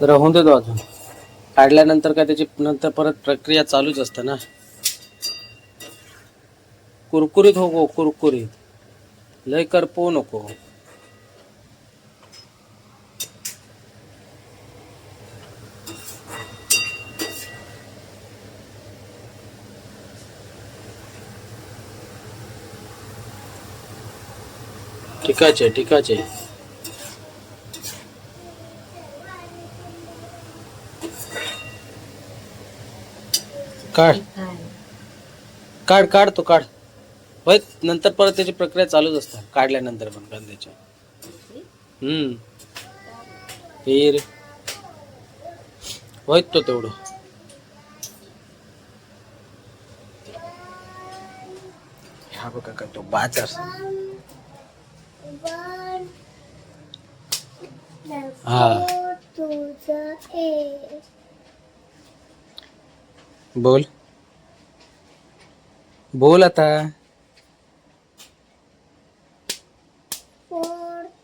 जरा होऊन देतो अजून. काढल्यानंतर काय त्याची नंतर परत प्रक्रिया चालूच असते ना. कुरकुरीत हो, कुरकुरीत लय करपवू नको. ठीकाच आहे, ठीकाच आहे. काढ काढ काढ तो काढ. होय, नंतर परत त्याची प्रक्रिया चालूच असते काढल्यानंतर पण कांद्याच्या. फिर होय तो तेवढं. हा बघा काय तो बाजार. हा बोल बोल आता.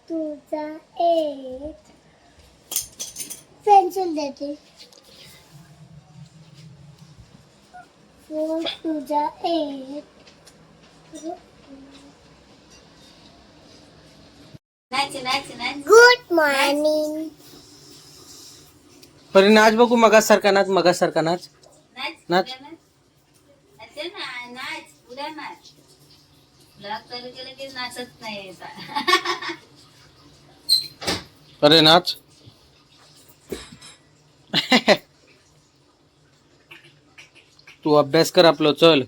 तुझा एक पेन्सिल देते. तुझा एक गुड मॉर्निंग. परी नाच बघू. मगासारखा नाच, मगासारखा नाच. नाच नाचत नाही. अरे नाच. तू अभ्यास कर आपलं, चल.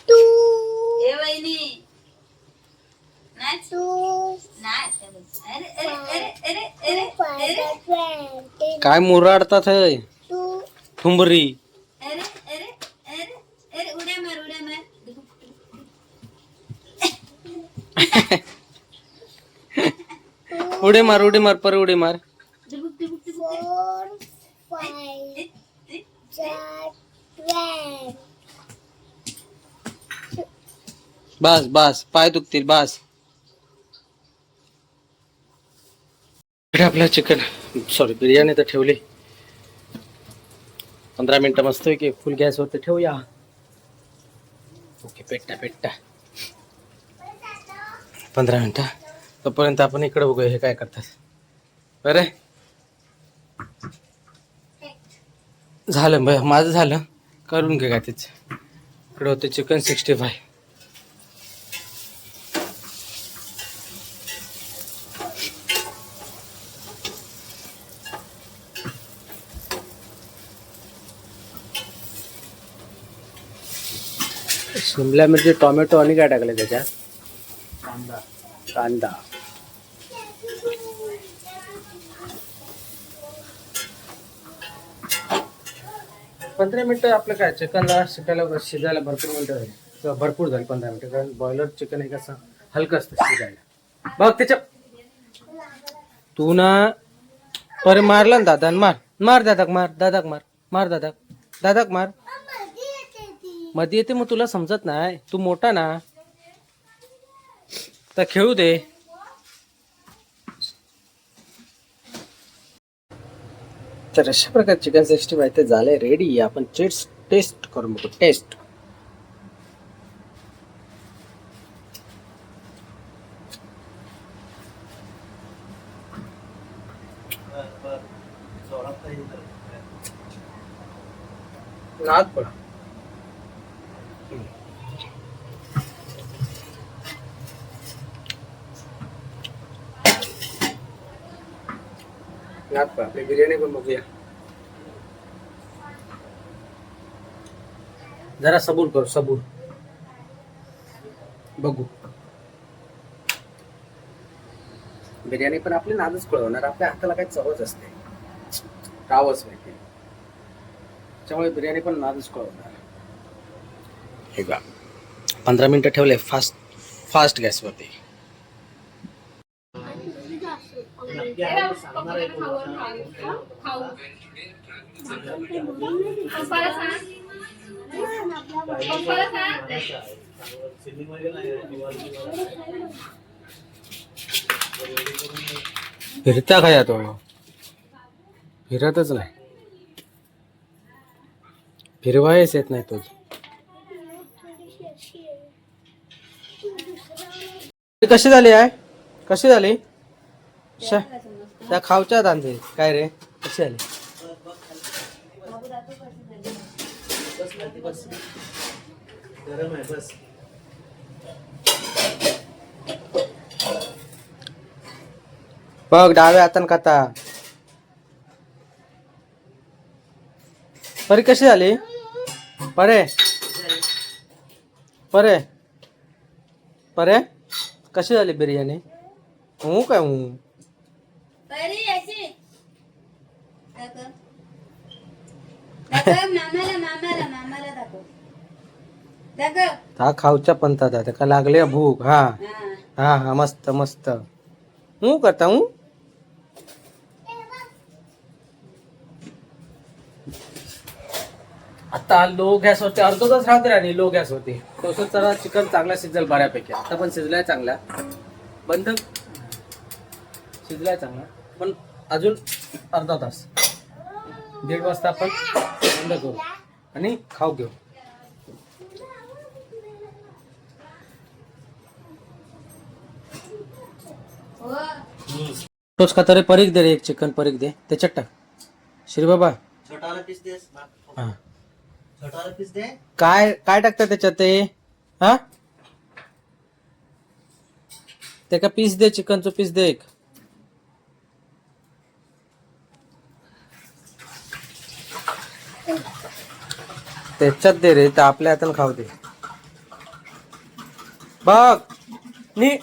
तू वहिनी नाच नाच. अरे अरे अरे अरे अरे काय मुराडतात है तू ठुंबरी. अरे अरे अरे अरे उड्या मार उड्या मार. उडी मार, उडी मार, पर उडी मार. 4 5 4 बस बस, पाय दुखतील बस. इकडे आपलं चिकन, सॉरी बिर्याणी तर ठेवली. 15 मिनिटं मस्त की फुल गॅसवरती ठेवूया. ओके, पेट्टा पेट्टा 15 मिनिटं. तोपर्यंत आपण इकडे बघूया हे काय करतात. बरं झालं, माझं झालं. करून घे काय तेच. इकडे होते चिकन 65. शिमला मिरची, टोमॅटो आणि काय टाकलं त्याच्यात? कांदा. पंधरा मिनिटं आपलं काय चिकनला शिजायला भरपूर मिनिटं झाली. किंवा भरपूर झाली 15 मिनिटं. कारण बॉयलर चिकन हे कसं हलकं असतं शिजायला. बघ त्याच्या तू ना परे मारला ना दादा. मार मार दादाक, मार दादाक, मार मार दादाक, दादाक मार. मध्ये येते मग तुला समजत नाही. तू मोठा ना, तर खेळू दे. तर अशा प्रकारे चिकन 65 ते झालंय रेडी. आपण टेस्ट करून बघू. टेस्ट. नाद पडा. आपली बिर्याणी पण बघूया. जरा सबूर कर, सबूर बघू. बिर्याणी पण आपली नादच कळवणार. आपल्या हाताला काही चवच असते, रावच माहिती. त्यामुळे बिर्याणी पण नादच कळवणार. हे का 15 मिनिटं ठेवले फास्ट गॅसवरती. फिरता काय तो फिरतच नाही, फिरवायच येत नाही तो. कशी झाली आहे, कशी झाली त्या खावच्या दांडे काय रे, कशी झाली? गरम आहे बस. बघ डाव्या हातान खाता. परी कशी झाली? परे परे परे कशी झाली बिर्याणी? हो काय हो? परी अशी दाखव. दाखव मामाला मामाला मामाला दाखव. दाखव. हा खाऊच्या पंथात आहे, त्याका लागले भूक. हा हा. हा हा मस्त मस्त. हूं करता हूं. आता लो गॅस होते, अर्धा तास राहते आणि लो गॅस होते. तसंच जरा चिकन चांगला शिजेल बऱ्यापैकी. आता पण शिजलाय चांगला, बंद शिजलाय चांगला, पण अजून अर्धा तास 1:30 वाजता आपण बंद करू आणि खाऊ घेऊ. हो. तोच खाता रे. परीक दे रे, एक चिकन परीक दे, त्याच्यात टाक श्री बाबा. छोटा वाला पीस दे. हा छोटा वाला पीस दे. काय काय टाकतात त्याच्यात ते? हा ते का पीस दे, चिकनचं पीस दे एक. त्याच्यात दे रे, तर आपल्या हातानं खाऊ दे. बघ नी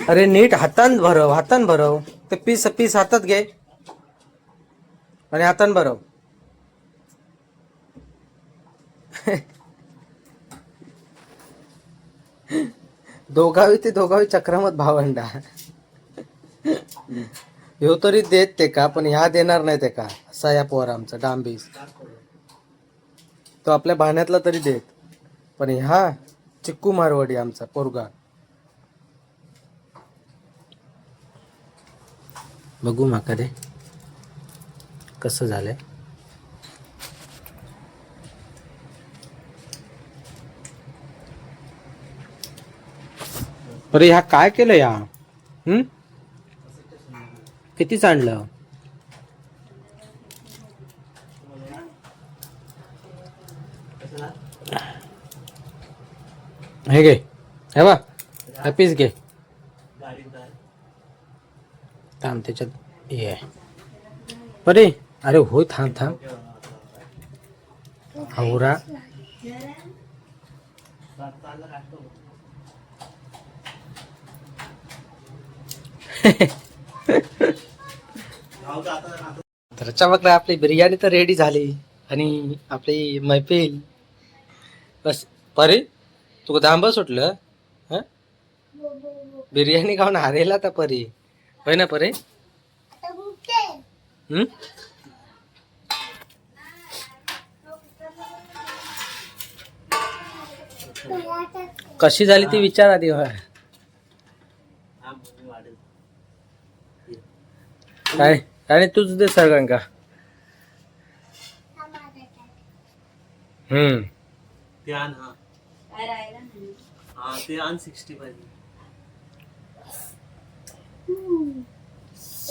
अरे नीट हातान भरव, हातान भरव. ते पीस पीस हातात घे आणि हातान भरव. दोघावी चक्रमत भावंडा. ह्यो तरी देत ते का, पण ह्या देणार नाही ते का. असा या पोर आमचा डांबीस. तो आपल्या भाण्यातला तरी देत, पण ह्या चिक्कू मारवाडी आमचा पोरगा. बघू माका दे कसं झालंय. अरे ह्या काय केलं या? किती सांडलं? हे घे, हे बा हा पीस घे. थांब त्याच्यात हे आहे. अरे अरे होय, थांब थांब. हावरा तर चमकला. आपली बिर्याणी तर रेडी झाली आणि आपली मैफिल बस. परे तुका धांब सुटलं हा? बिर्याणी खाऊन हारेला तर परी होय ना परे? कशी झाली ती विचार आधी. काय आणि तूच दे सगळ्यांका. ते आण. हा काय राहिला नाही. हा ते आण 65.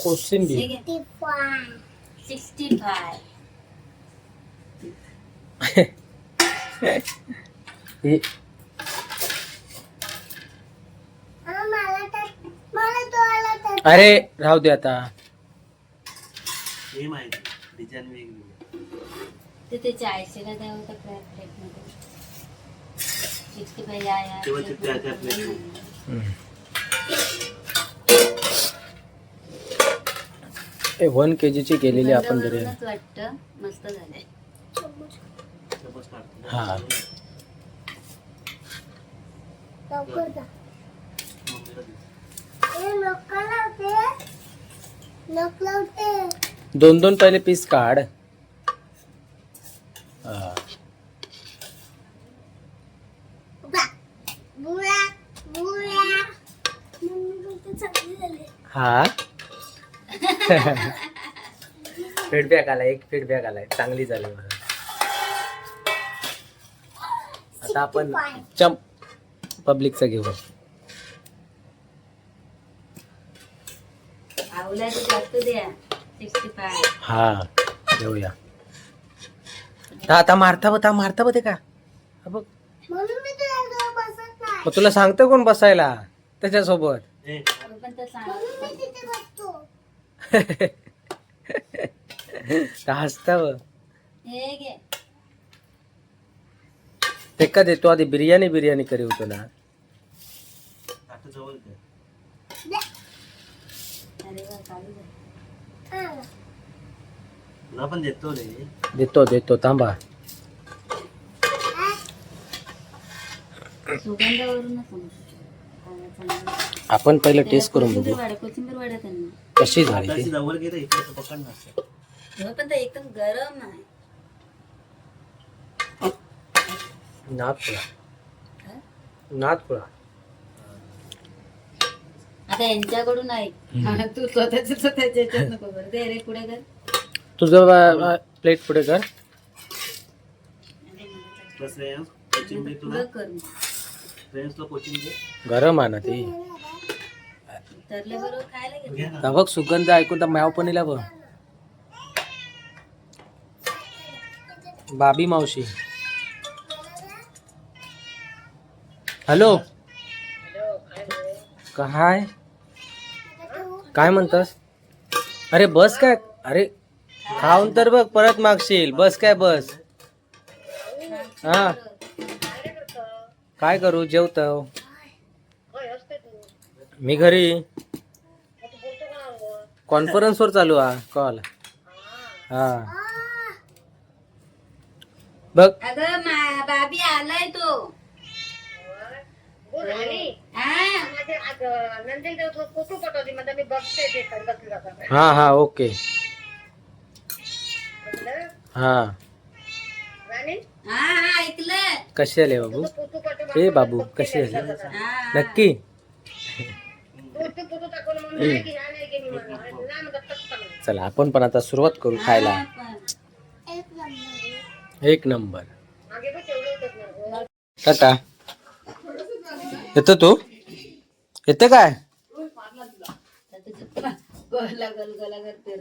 कोशिंबीर 65. हे अरे राहू दे आता. हे माहिती डिझाईन वेगळी. ते 40ला द्यावं तर प्लेट मध्ये 65 या तेव्हा ते त्या प्लेट. ए 1 kg केलेली आपण बिर्याणी. वाटतं मस्त झालंय. हा दोन दोन पहिले पीस काढ. हा फीडबॅक आलाय, एक फीडबॅक आलाय, चांगली झाली मला. आता आपण पब्लिकचा घेऊ. आवल्याचं जास्त द्या 65. हा घेऊया. आता मारता बघ ते का हा बघ. म्हणून मी तुझ्याजवळ बसत नाही. मग तुला सांगतो कोण बसायला त्याच्यासोबत. ए, पण तर सांग म्हणून मी तिथे बसतो. हसता बघ. हे घे. ते का देतो आधी बिर्याणी करी होतो ना. ताटं जवळ दे. अरे वा, चालू झालं. हा. तुला पण देतो रे. देतो थांबा. सुगंधावरूनच समजतं. आपण पहिलं टेस्ट करून बघू कोथिंबीर वाढा त्यांना. कशी झाली ताटाची ती. जवळ घे रे, इकडे पकड ना असं. हो, पण ते एकदम गरम आहे. नाद पुळा. आता यांच्याकडून ऐक. तू स्वतःच्या याच्यात नको बरं. दे रे पुढे कर. तुझं प्लेट पुढे कर. बस रे, कोचिंबीर तुला. पुढं कर. फ्रेंड्सला कोचिंबीर गरम आहे ना ती. तरले बरोबर खायला घे. घे ना. हा बघ सुगंध ऐकून तर म्याव पण बघ. बाबी मावशी. हॅलो काय म्हणतस. अरे बस काय. अरे खाऊन तर बघ परत मागशील. बस काय बस. हा काय करू जेवतो मी घरी. कॉन्फरन्स वर चालू आहे कॉल. हा बघ. अगं बाबी आलाय तो. हा ओके. हा हा ऐकलं. कशी आले बाबू. ए बाबू कशी आले हा. नक्की. चला आपण पण आता सुरुवात करू खायला. हा, पण. एक नंबर. एक नंबर. टाटा. येतो तू येते काय. गोला करते.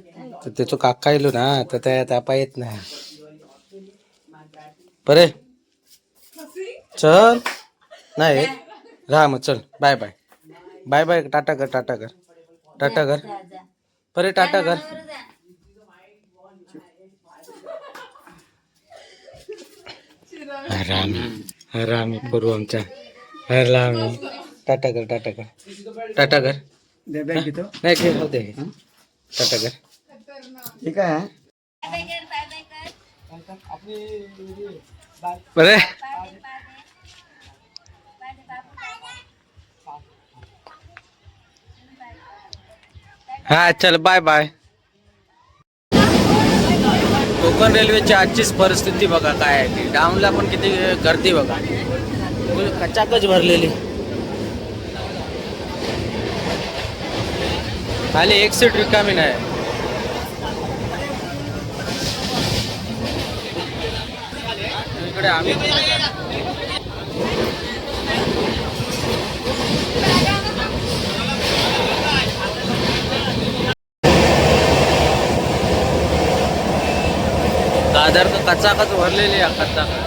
तर त्याचं काका येलो ना तर त्या तापा येत नाही. बरे चल नाही राहा मग चल. बाय बाय टाटा कर जा, जा. बरे टाटा कर. बरोबर जा. रामी करू आमच्या रामी. टाटा कर नाही खेळ होते. टाटा कर. ठीक आहे. बाय कर. बरे हा चल बाय. कोकण रेल्वेची आजचीच परिस्थिती बघा काय आहे ती. डाऊनला पण किती गर्दी बघा. कचाकच भरलेली. खाली एक सीट रिकामी नाही. इकडे आम्ही दादर कचाकच भरलेली आहे.